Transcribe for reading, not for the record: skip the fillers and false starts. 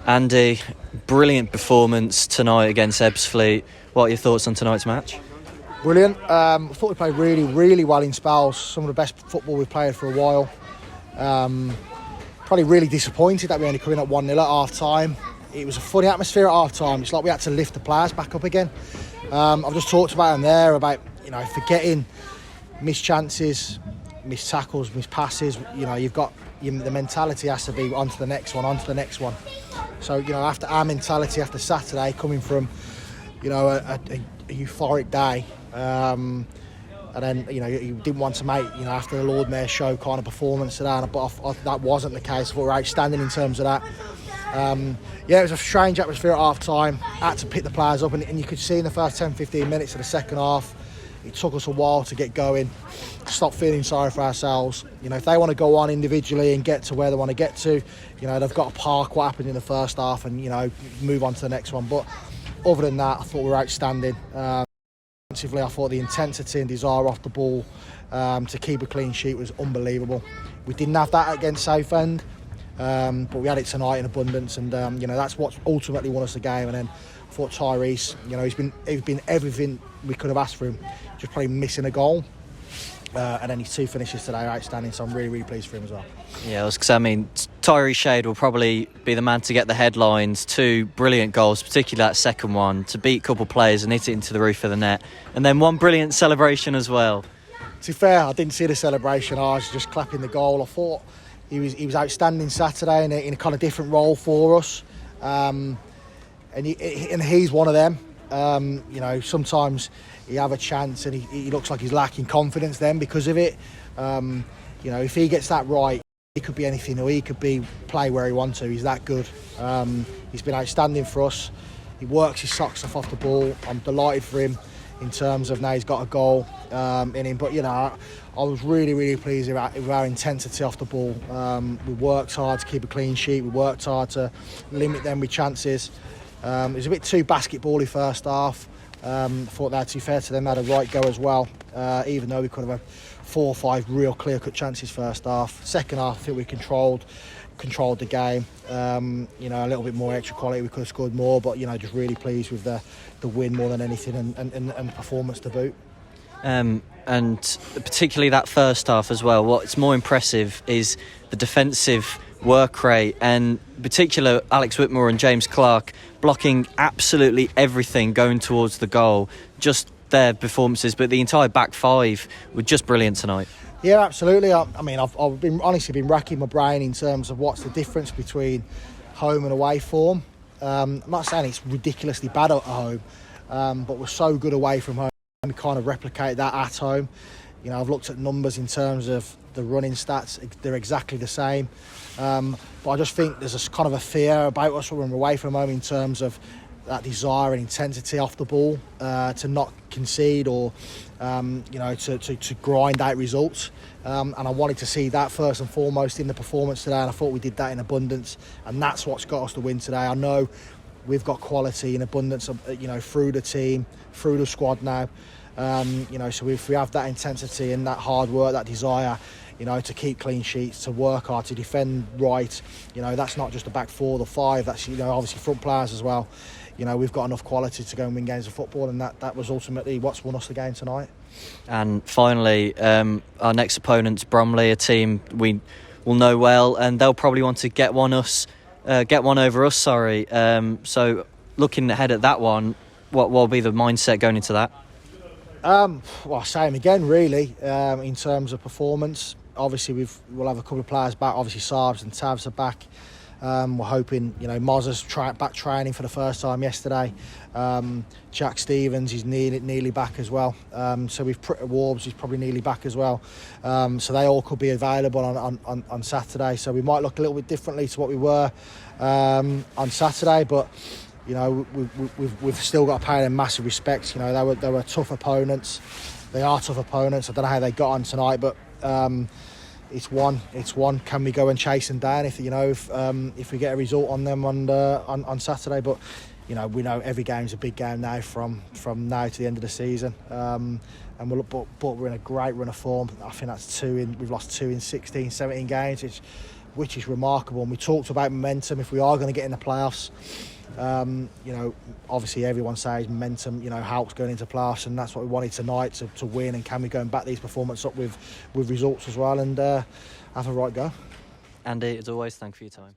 Andy, brilliant performance tonight against Ebbsfleet. What are your thoughts on tonight's match? Brilliant. I thought we played really well in spells. Some of the best football we've played for a while. Probably really disappointed that we only come in at 1-0 at half time. It was a funny atmosphere at half time. It's like we had to lift the players back up again. I've just talked about them there about forgetting missed chances, missed tackles, missed passes. You've got the mentality has to be on to the next one. So after our mentality after Saturday, coming from a euphoric day, and then you didn't want to make after the Lord Mayor show kind of performance today, but that wasn't the case. I thought we were outstanding in terms of that. It was a strange atmosphere at half time. Had to pick the players up, and you could see in the first 10-15 minutes of the second half, it took us a while to get going, to stop feeling sorry for ourselves. If they want to go on individually and get to where they want to get to, they've got to park what happened in the first half and move on to the next one. But other than that, I thought we were outstanding. Defensively, I thought the intensity and desire off the ball to keep a clean sheet was unbelievable. We didn't have that against Southend, but we had it tonight in abundance, and that's what ultimately won us the game. And then I thought Tyrese, he's been everything we could have asked for him, just probably missing a goal. And then his two finishes today are outstanding, so I'm really pleased for him as well. Yeah, Tyrese Shade will probably be the man to get the headlines. Two brilliant goals, particularly that second one, to beat a couple of players and hit it into the roof of the net. And then one brilliant celebration as well. To be fair, I didn't see the celebration. I was just clapping the goal. I thought he was outstanding Saturday in a kind of different role for us. And he's one of them. Sometimes he have a chance and he looks like he's lacking confidence then because of it. If he gets that right, he could be anything, or he could play where he wants to. He's that good. He's been outstanding for us. He works his socks off the ball. I'm delighted for him in terms of now he's got a goal in him. But I was really pleased with our intensity off the ball. We worked hard to keep a clean sheet. We worked hard to limit them with chances. It was a bit too basketball-y first half. I thought that, to be fair to them, they had a right go as well, even though we could have had 4 or 5 real clear-cut chances first half. Second half, I think we controlled the game. A little bit more extra quality, we could have scored more, but just really pleased with the win more than anything, and the performance to boot. And particularly that first half as well. What's more impressive is the defensive work rate, and in particular Alex Whitmore and James Clark blocking absolutely everything going towards the goal. Just their performances, but the entire back five were just brilliant tonight. Yeah, absolutely. I've been racking my brain in terms of what's the difference between home and away form. I'm not saying it's ridiculously bad at home, but we're so good away from home. We kind of replicate that at home. I've looked at numbers in terms of the running stats; they're exactly the same. But I just think there's a kind of a fear about us when we're away from home in terms of that desire and intensity off the ball to not concede or to grind out results. And I wanted to see that first and foremost in the performance today, and I thought we did that in abundance, and that's what's got us the win today. I know we've got quality in abundance, through the team, through the squad now. So if we have that intensity and that hard work, that desire, to keep clean sheets, to work hard, to defend right, that's not just the back 4 or the 5, that's obviously front players as well. We've got enough quality to go and win games of football, and that was ultimately what's won us the game tonight. And finally, our next opponent's Bromley, a team we will know well, and they'll probably want to get one over us. So looking ahead at that one, what will be the mindset going into that? Same again, really. In terms of performance, obviously we'll have a couple of players back. Obviously Sarbs and Tavs are back. We're hoping, Moz's back training for the first time yesterday. Jack Stevens is nearly back as well. So Warbs is probably nearly back as well. So they all could be available on Saturday. So we might look a little bit differently to what we were on Saturday, but we've still got to pay them massive respects. They were tough opponents. They are tough opponents. I don't know how they got on tonight, but it's one. Can we go and chase them down if we get a result on them on Saturday? But we know every game's a big game now from now to the end of the season. And we're in a great run of form. I think that's we've lost 2 in 16, 17 games, which which is remarkable. And we talked about momentum if we are going to get in the playoffs. Obviously everyone says momentum, helps going into playoffs, and that's what we wanted tonight to win. And can we go and back these performances up with results as well and have a right go? Andy, as always, thank you for your time.